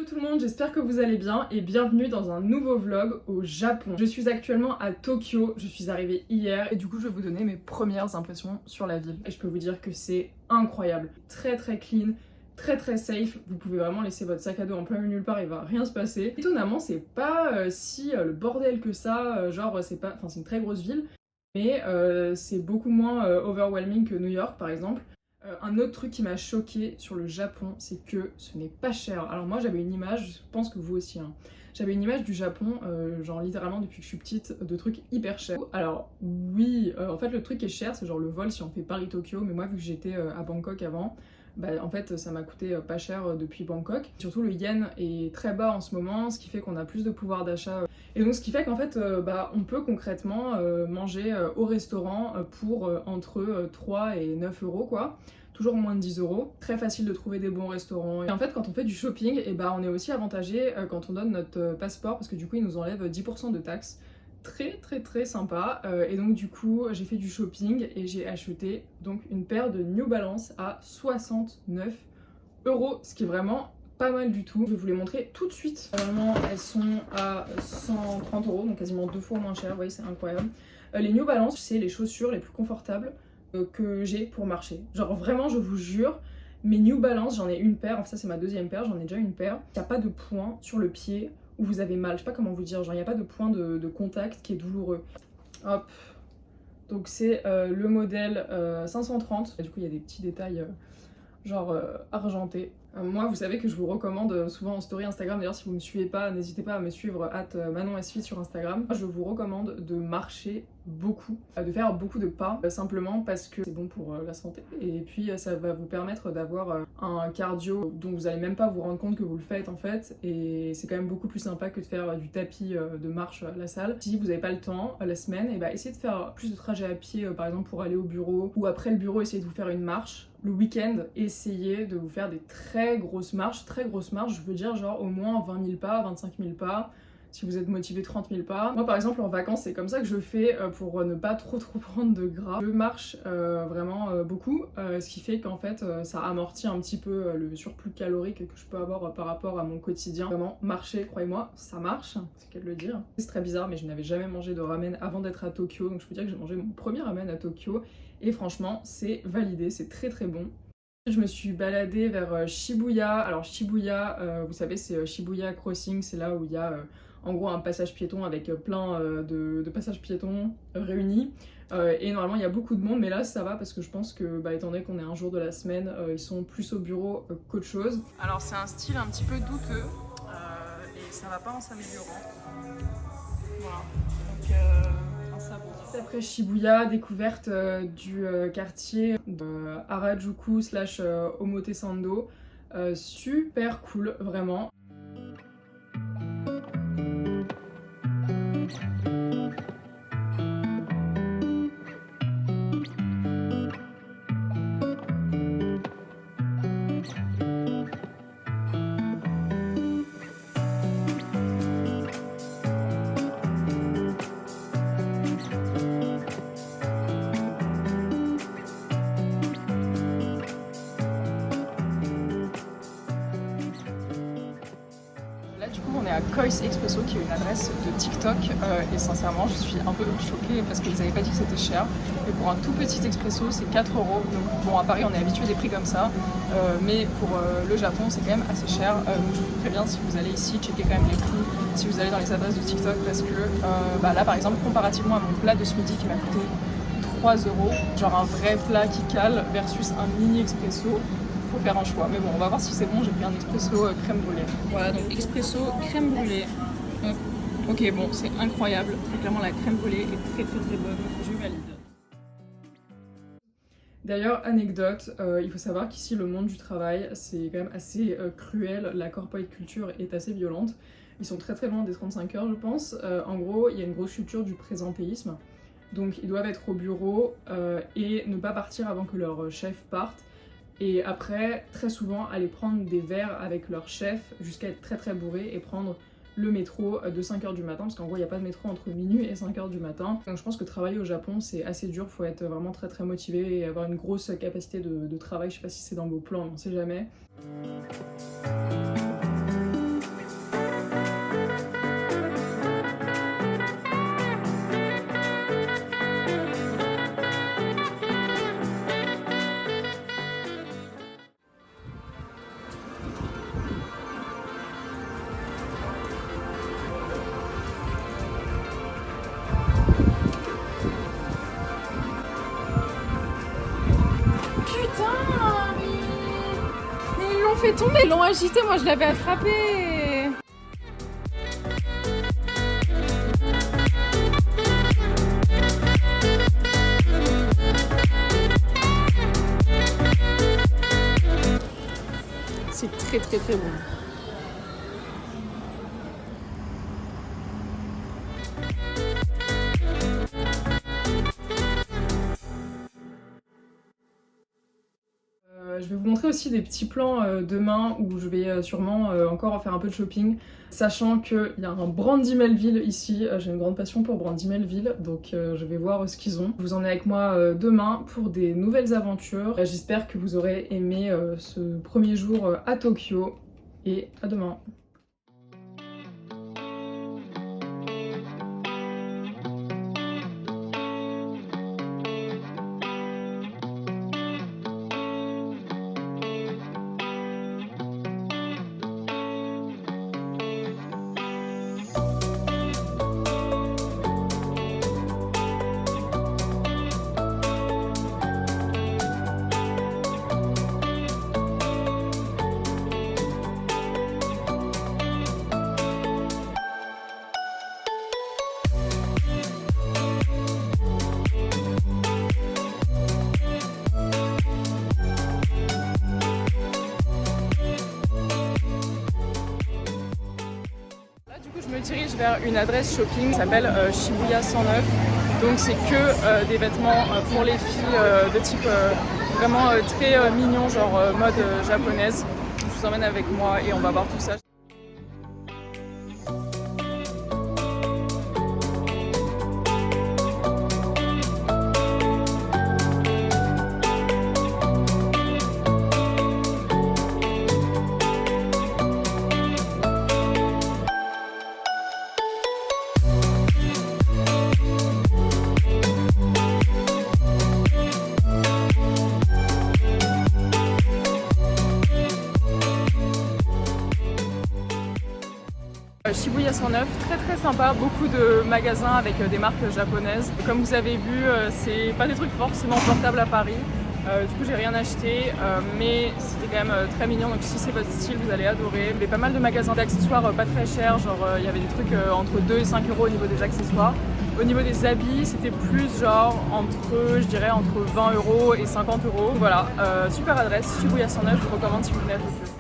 Hello tout le monde, j'espère que vous allez bien et bienvenue dans un nouveau vlog au Japon. Je suis actuellement à Tokyo, je suis arrivée hier et du coup je vais vous donner mes premières impressions sur la ville. Et je peux vous dire que c'est incroyable, très clean, très safe, vous pouvez vraiment laisser votre sac à dos en plein milieu nulle part, il va rien se passer. Étonnamment c'est pas si le bordel que ça, c'est une très grosse ville, mais c'est beaucoup moins overwhelming que New York par exemple. Un autre truc qui m'a choqué sur le Japon, c'est que ce n'est pas cher. Alors moi j'avais une image, je pense que vous aussi, hein. J'avais une image du Japon, genre littéralement depuis que je suis petite, de trucs hyper chers. Alors oui, en fait le truc qui est cher, c'est genre le vol si on fait Paris-Tokyo, mais moi vu que j'étais à Bangkok avant, bah en fait ça m'a coûté pas cher depuis Bangkok. Surtout le yen est très bas en ce moment, ce qui fait qu'on a plus de pouvoir d'achat. Et donc ce qui fait qu'en fait on peut concrètement manger au restaurant pour entre 3 et 9 euros quoi. Toujours moins de 10 euros. Très facile de trouver des bons restaurants. Et en fait quand on fait du shopping, et bah on est aussi avantagé quand on donne notre passeport parce que du coup ils nous enlèvent 10% de taxes. Très sympa. Et donc du coup j'ai fait du shopping et j'ai acheté donc une paire de New Balance à 69 euros, ce qui est vraiment pas mal du tout. Je vais vous les montrer tout de suite. Vraiment elles sont à 130 euros, donc quasiment 2 fois moins cher, vous voyez c'est incroyable. Les New Balance c'est les chaussures les plus confortables que j'ai pour marcher. Genre vraiment je vous jure, mes New Balance, j'en ai une paire, enfin ça c'est ma deuxième paire, j'en ai déjà une paire. Il n'y a pas de point sur le pied où vous avez mal, je sais pas comment vous dire, genre il n'y a pas de point de contact qui est douloureux. Hop, donc c'est le modèle 530, et du coup il y a des petits détails argentés. Moi vous savez que je vous recommande souvent en story Instagram, d'ailleurs si vous me suivez pas, n'hésitez pas à me suivre @ManonSFit sur Instagram. Je vous recommande de marcher beaucoup, de faire beaucoup de pas, simplement parce que c'est bon pour la santé et puis ça va vous permettre d'avoir un cardio dont vous allez même pas vous rendre compte que vous le faites en fait, et c'est quand même beaucoup plus sympa que de faire du tapis de marche à la salle. Si vous n'avez pas le temps la semaine, et bah essayez de faire plus de trajets à pied par exemple pour aller au bureau, ou après le bureau essayez de vous faire une marche. Le week-end, essayez de vous faire des très grosses marches, je veux dire genre au moins 20 000 pas, 25 000 pas, si vous êtes motivé 30 000 pas. Moi par exemple en vacances c'est comme ça que je fais pour ne pas trop prendre de gras. Je marche vraiment beaucoup, ce qui fait qu'en fait ça amortit un petit peu le surplus calorique que je peux avoir par rapport à mon quotidien. Vraiment marcher, croyez-moi, ça marche, c'est qu'à de le dire. C'est très bizarre mais je n'avais jamais mangé de ramen avant d'être à Tokyo, donc je peux dire que j'ai mangé mon premier ramen à Tokyo et franchement c'est validé, c'est très bon. Je me suis baladée vers Shibuya. Alors Shibuya, vous savez c'est Shibuya Crossing, c'est là où il y a en gros un passage piéton avec plein de passages piétons réunis. Et normalement il y a beaucoup de monde, mais là ça va parce que je pense que étant donné qu'on est un jour de la semaine, ils sont plus au bureau qu'autre chose. Alors c'est un style un petit peu douteux et ça va pas en s'améliorant. Voilà, donc après Shibuya, découverte du quartier de Harajuku / Omotesando, super cool vraiment. On est à Kois Expresso qui est une adresse de TikTok et sincèrement je suis un peu choquée parce qu'ils n'avaient pas dit que c'était cher, et pour un tout petit expresso c'est 4 euros, donc bon à Paris on est habitué des prix comme ça, mais pour le Japon c'est quand même assez cher, donc je vous préviens si vous allez ici, checkez quand même les prix si vous allez dans les adresses de TikTok parce que là par exemple comparativement à mon plat de ce midi qui m'a coûté 3 euros, genre un vrai plat qui cale versus un mini expresso, faut faire un choix. Mais bon, on va voir si c'est bon. J'ai pris un expresso crème brûlée. Voilà, donc expresso crème brûlée. Ok, bon, c'est incroyable. Très clairement, la crème brûlée est très bonne. Je valide. D'ailleurs, anecdote, il faut savoir qu'ici, le monde du travail, c'est quand même assez cruel. La corporate culture est assez violente. Ils sont très loin des 35 heures, je pense. En gros, il y a une grosse culture du présentéisme. Donc, ils doivent être au bureau et ne pas partir avant que leur chef parte. Et après, très souvent, aller prendre des verres avec leur chef jusqu'à être très bourré et prendre le métro de 5h du matin, parce qu'en gros il n'y a pas de métro entre minuit et 5h du matin. Donc je pense que travailler au Japon c'est assez dur, faut être vraiment très motivé et avoir une grosse capacité de travail. Je sais pas si c'est dans vos plans, on sait jamais. fait tomber. Ils l'ont agité, moi je l'avais attrapé. C'est très très très bon. Je vais vous montrer aussi des petits plans demain où je vais sûrement encore faire un peu de shopping, sachant qu'il y a un Brandy Melville ici. J'ai une grande passion pour Brandy Melville, donc je vais voir ce qu'ils ont. Vous en êtes avec moi demain pour des nouvelles aventures. J'espère que vous aurez aimé ce premier jour à Tokyo et à demain. Je me dirige vers une adresse shopping qui s'appelle Shibuya 109. Donc c'est que des vêtements pour les filles de type vraiment très mignon, genre mode japonaise. Je vous emmène avec moi et on va voir tout ça. Shibuya 109, très sympa, beaucoup de magasins avec des marques japonaises. Comme vous avez vu, c'est pas des trucs forcément portables à Paris. Du coup j'ai rien acheté, mais c'était quand même très mignon, donc si c'est votre style vous allez adorer. Il y avait pas mal de magasins d'accessoires pas très chers, genre il y avait des trucs entre 2 et 5 euros au niveau des accessoires. Au niveau des habits, c'était plus genre je dirais entre 20 euros et 50 euros. Voilà, super adresse, Shibuya 109, je vous recommande si vous venez à Tokyo.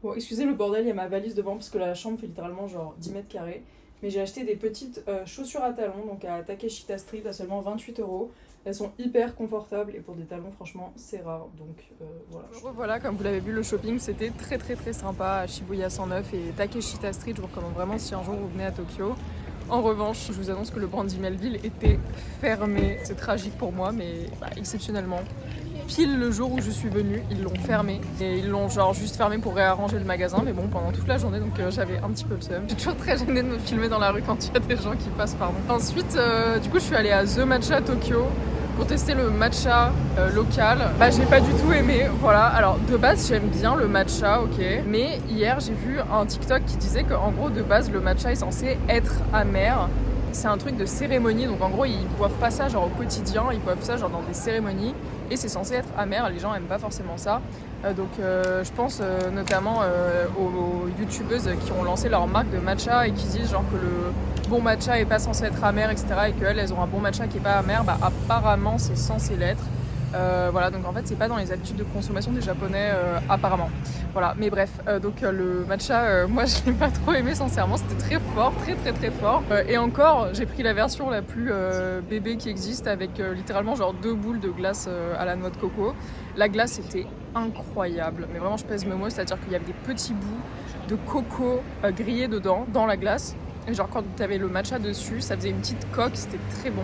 Bon, excusez le bordel, il y a ma valise devant parce que la chambre fait littéralement genre 10 mètres carrés. Mais j'ai acheté des petites chaussures à talons, donc à Takeshita Street à seulement 28 euros. Elles sont hyper confortables et pour des talons franchement c'est rare, donc voilà. Voilà, comme vous l'avez vu, le shopping c'était très sympa à Shibuya 109 et Takeshita Street. Je vous recommande vraiment si un jour vous venez à Tokyo. En revanche, je vous annonce que le Brandy Melville était fermé. C'est tragique pour moi, mais exceptionnellement. Pile le jour où je suis venue, ils l'ont fermé. Et ils l'ont genre juste fermé pour réarranger le magasin, mais bon, pendant toute la journée, donc j'avais un petit peu le seum. Je suis toujours très gênée de me filmer dans la rue quand il y a des gens qui passent par moi. Ensuite, du coup, je suis allée à The Matcha Tokyo pour tester le matcha local. J'ai pas du tout aimé, voilà. Alors de base j'aime bien le matcha, ok, mais hier j'ai vu un TikTok qui disait qu'en gros de base le matcha est censé être amer c'est un truc de cérémonie, donc en gros ils boivent pas ça genre au quotidien, ils boivent ça genre dans des cérémonies et c'est censé être amer, les gens aiment pas forcément ça. Donc je pense notamment aux youtubeuses qui ont lancé leur marque de matcha et qui disent genre que le bon matcha est pas censé être amer, etc. et qu'elles elles ont un bon matcha qui est pas amer, bah apparemment c'est censé l'être. Voilà, donc en fait c'est pas dans les habitudes de consommation des japonais apparemment. Voilà, mais bref, donc le matcha, moi je l'ai pas trop aimé sincèrement, c'était très fort, très fort. Et encore, j'ai pris la version la plus bébé qui existe avec littéralement genre 2 boules de glace à la noix de coco. La glace était incroyable, mais vraiment je pèse mes mots, c'est-à-dire qu'il y avait des petits bouts de coco grillés dedans, dans la glace. Et genre quand tu avais le matcha dessus, ça faisait une petite coque, c'était très bon.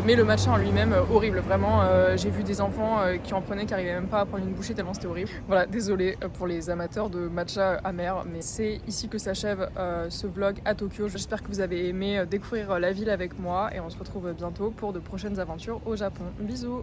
Mais le matcha en lui-même, horrible. Vraiment, j'ai vu des enfants qui en prenaient, qui n'arrivaient même pas à prendre une bouchée tellement c'était horrible. Voilà, désolée pour les amateurs de matcha amer, mais c'est ici que s'achève ce vlog à Tokyo. J'espère que vous avez aimé découvrir la ville avec moi et on se retrouve bientôt pour de prochaines aventures au Japon. Bisous!